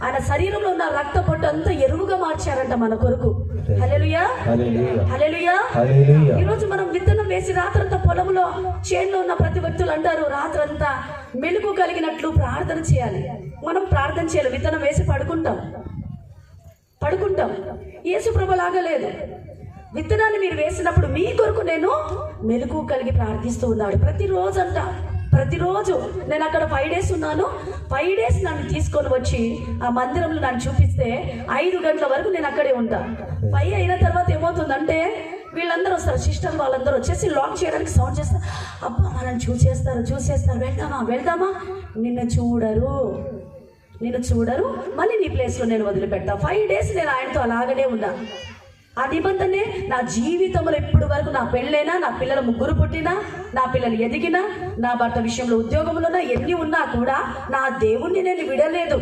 ఆయన శరీరంలో ఉన్న రక్త పొట్టు అంతా ఎరువుగా మార్చారంట మన కొరకు. హల్లెలూయా, హల్లెలూయా. ఈరోజు మనం విత్తనం వేసి రాత్రంతా పొలంలో చేనులో ఉన్న ప్రతి వ్యక్తులు అంటారు, రాత్రంతా మెలుగు కలిగినట్లు ప్రార్థన చేయాలి. మనం ప్రార్థన చేయాలి. విత్తనం వేసి పడుకుంటాం. యేసు ప్రభు లాగా లేదు. విత్తనాన్ని మీరు వేసినప్పుడు మీ కొరకు నేను మెలుగు కలిగి ప్రార్థిస్తూ ఉన్నాడు. ప్రతిరోజు నేను అక్కడ 5 days ఉన్నాను. 5 days నన్ను తీసుకొని వచ్చి ఆ మందిరంలో నన్ను చూపిస్తే 5 గంటల వరకు నేను అక్కడే ఉంటాను. 5 అయిన తర్వాత ఏమవుతుందంటే వీళ్ళందరూ వస్తారు, సిస్టర్ వాళ్ళందరూ వచ్చేసి లాక్ చేయడానికి సౌండ్ చేస్తారు. అబ్బా మనల్ని చూసేస్తారు, వెళ్దామా. నిన్ను చూడరు, మళ్ళీ నీ ప్లేస్లో నేను వదిలిపెడతా. 5 days నేను ఆయనతో అలాగనే ఉన్నా. ఆ నిబంధనే నా జీవితంలో ఇప్పటి వరకు, నా పెళ్ళైనా, నా పిల్లల 3 పుట్టినా, నా పిల్లలు ఎదిగినా, నా భర్త విషయంలో ఉద్యోగంలోనా, ఎన్ని ఉన్నా కూడా నా దేవుణ్ణి నేను విడలేదు.